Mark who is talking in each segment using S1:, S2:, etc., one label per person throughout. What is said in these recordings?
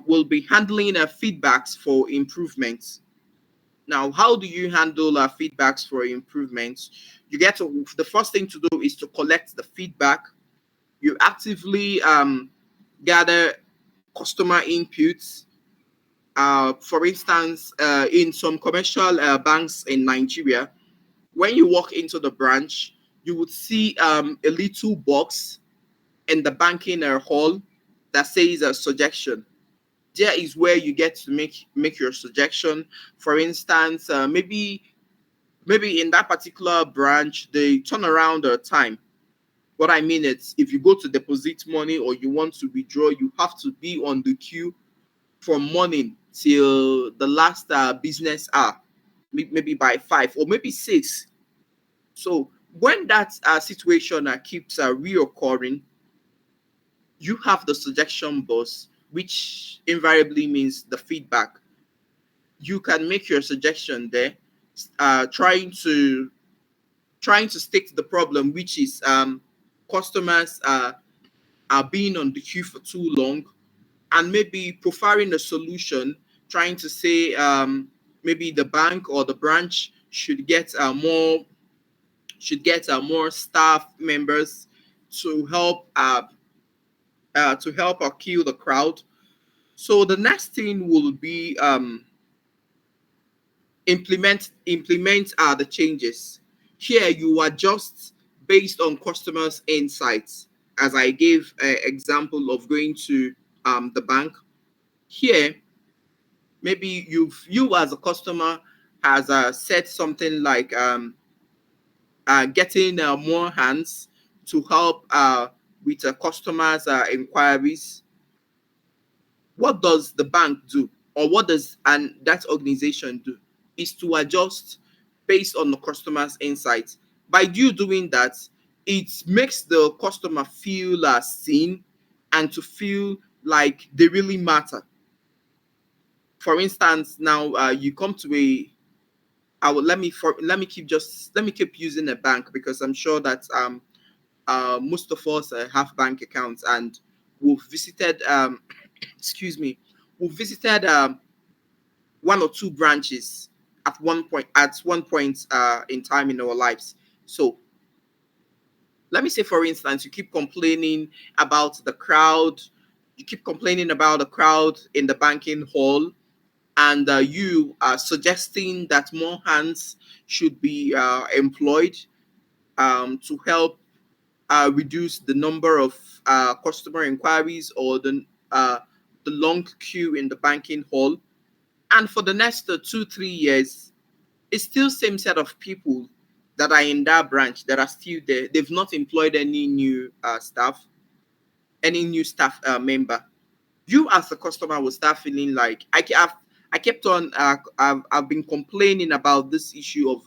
S1: will be handling feedbacks for improvements. Now, how do you handle feedbacks for improvements? You get to the first thing to do is to collect the feedback. You actively gather customer inputs. For instance, in some commercial banks in Nigeria, when you walk into the branch, you would see a little box in the banking hall that says a suggestion. There is where you get to make your suggestion. For instance, maybe in that particular branch, the turnaround time. What I mean is, if you go to deposit money or you want to withdraw, you have to be on the queue from morning till the last business hour, maybe by 5 or maybe 6. So when that situation keeps reoccurring, you have the suggestion box, which invariably means the feedback. You can make your suggestion there, uh, trying to trying to stick to the problem, which is customers are being on the queue for too long, and maybe profiling a solution, trying to say maybe the bank or the branch should get more staff members to help kill the crowd. So the next thing will be implement the changes. Here you adjust based on customers' insights. As I gave an example of going to the bank, here maybe you as a customer has said something like getting more hands to help with customers' inquiries. What does the bank do, or what does and that organization do, is to adjust based on the customer's insights. By you doing that, it makes the customer feel seen and to feel like they really matter. For instance, now you come to a I will let me keep using a bank, because I'm sure that most of us have bank accounts, and we've visited excuse me, we've visited one or two branches at one point in time in our lives. So let me say, for instance, you keep complaining about the crowd. You keep complaining about the crowd in the banking hall, and you are suggesting that more hands should be employed to help reduce the number of customer inquiries, or the long queue in the banking hall. And for the next 2 3 years, it's still same set of people that are in that branch that are still there. They've not employed any new staff member. You as a customer will start feeling like I kept on I've been complaining about this issue of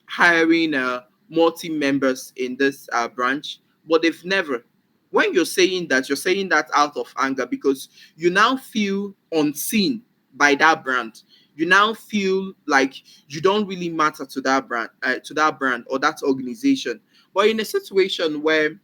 S1: hiring more team members in this branch, but they've never. When you're saying that out of anger, because you now feel unseen by that brand. You now feel like you don't really matter to that brand or that organization. But in a situation where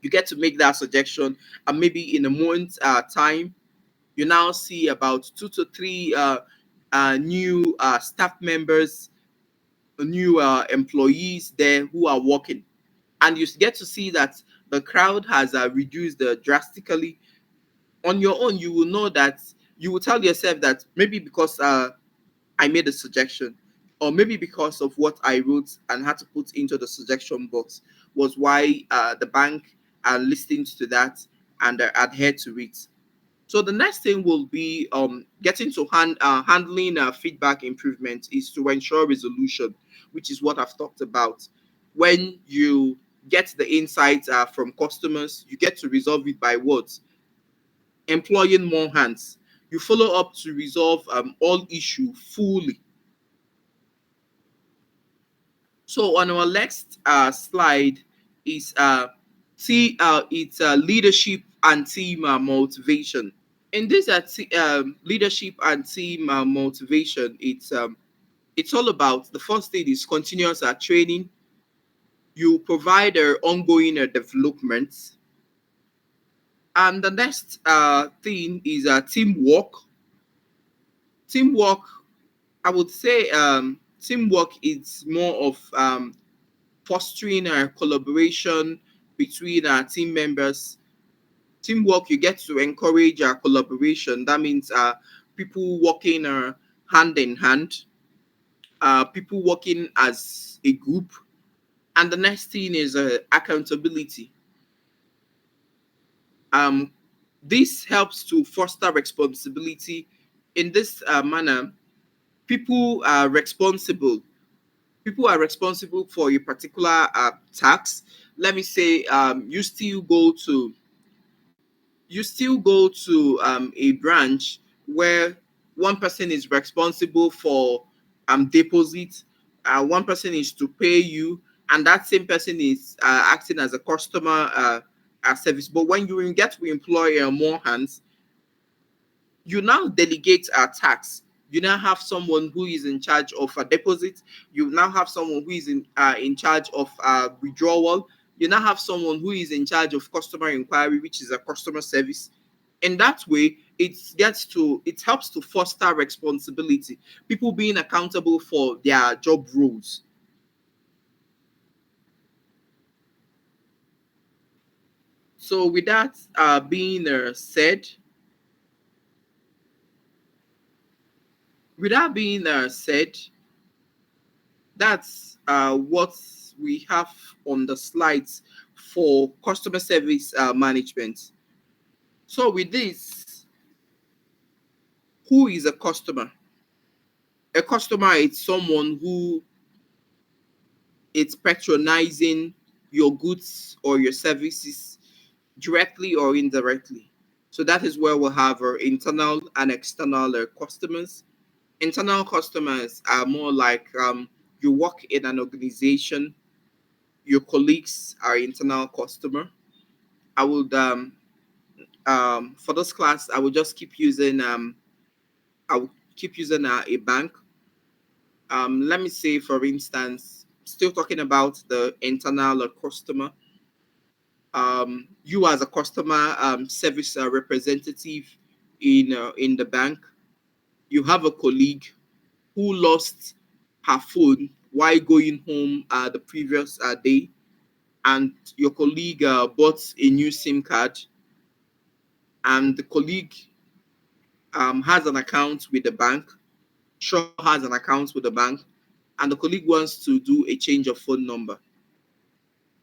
S1: you get to make that suggestion, and maybe in a month's time, you now see about 2 to 3 new staff members, new employees there who are working, and you get to see that the crowd has reduced drastically. On your own, you will know that you will tell yourself that maybe because I made a suggestion, or maybe because of what I wrote and had to put into the suggestion box, was why the bank are listening to that and adhere to it. So the next thing will be getting to handling feedback improvement is to ensure resolution, which is what I've talked about. When you get the insights from customers, you get to resolve it by words, employing more hands. You follow up to resolve all issue fully. So on our next slide is it's leadership and team motivation. In this leadership and team motivation, it's all about, the first thing is continuous training. You provide ongoing development. And the next thing is teamwork. Teamwork, I would say, teamwork is more of fostering collaboration between our team members. Teamwork, you get to encourage collaboration. That means people working hand in hand, people working as a group. And the next thing is accountability. Um, this helps to foster responsibility. In this manner, people are responsible. People are responsible for a particular tax. Let me say, you still go to a branch where one person is responsible for deposit, one person is to pay you, and that same person is acting as a customer service. But when you get to employ more hands, you now delegate a tax. You now have someone who is in charge of a deposit. You now have someone who is in charge of withdrawal. You now have someone who is in charge of customer inquiry, which is a customer service. In that way, it helps to foster responsibility. People being accountable for their job roles. So with that being said, that's what we have on the slides for customer service management. So, with this, who is a customer? A customer is someone who is patronizing your goods or your services directly or indirectly. So, that is where we'll have our internal and external customers. Internal customers are more like you work in an organization, your colleagues are internal customer. I would for this class I would just keep using I would keep using a bank. Let me say for instance, still talking about the internal customer. You as a customer service representative in the bank, you have a colleague who lost her phone while going home the previous day, and your colleague bought a new SIM card, and the colleague has an account with the bank, sure has an account with the bank, and the colleague wants to do a change of phone number.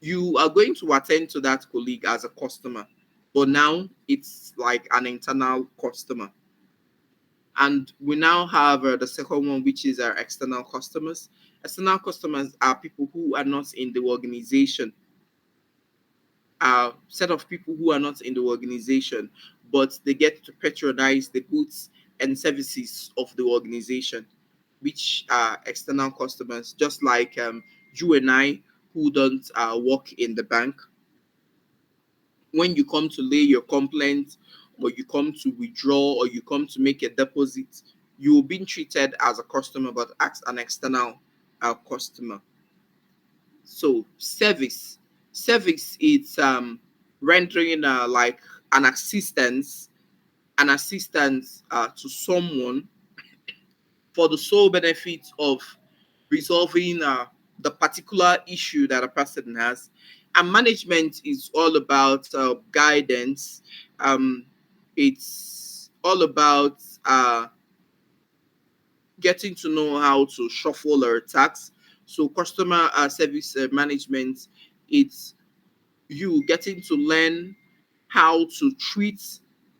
S1: You are going to attend to that colleague as a customer, but now it's like an internal customer. And we now have the second one, which is our external customers. External customers are people who are not in the organization, a set of people who are not in the organization, but they get to patronize the goods and services of the organization, which are external customers, just like you and I who don't work in the bank. When you come to lay your complaint, or you come to withdraw, or you come to make a deposit, you're being treated as a customer, but as an external customer. So service is rendering like an assistance, to someone for the sole benefit of resolving the particular issue that a person has. And management is all about guidance. It's all about getting to know how to shuffle our tax. So customer service management, it's you getting to learn how to treat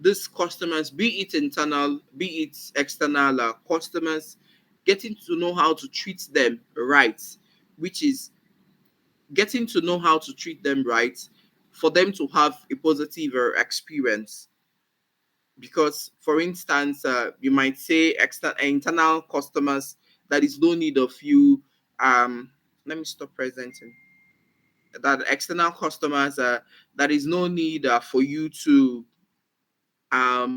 S1: these customers, be it internal, be it external customers, getting to know how to treat them right, which is getting to know how to treat them right for them to have a positive experience. Because, for instance, you might say internal customers, that is no need of you. Let me stop presenting. That external customers, that is no need for you to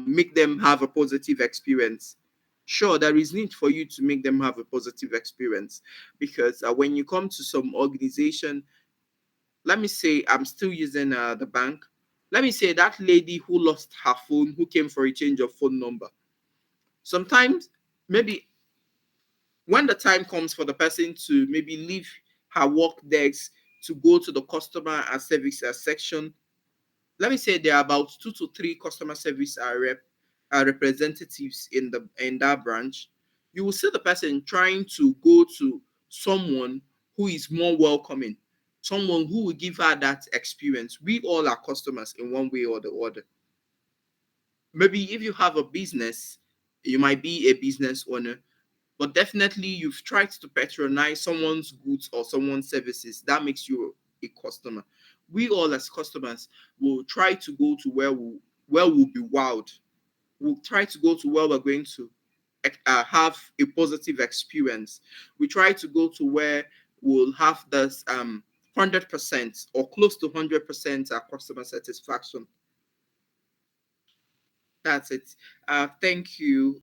S1: make them have a positive experience. Sure, there is need for you to make them have a positive experience, because when you come to some organization, let me say I'm still using the bank. Let me say that lady who lost her phone, who came for a change of phone number. Sometimes, maybe when the time comes for the person to maybe leave her work desk to go to the customer and service section, let me say there are about 2 to 3 customer service representatives in that branch. You will see the person trying to go to someone who is more welcoming, someone who will give her that experience. We all are customers in one way or the other. Maybe if you have a business, you might be a business owner, but definitely you've tried to patronize someone's goods or someone's services. That makes you a customer. We all as customers will try to go to where we'll be wowed. We'll try to go to where we're going to have a positive experience. We try to go to where we'll have this 100% or close to 100% customer satisfaction. That's it. Thank you.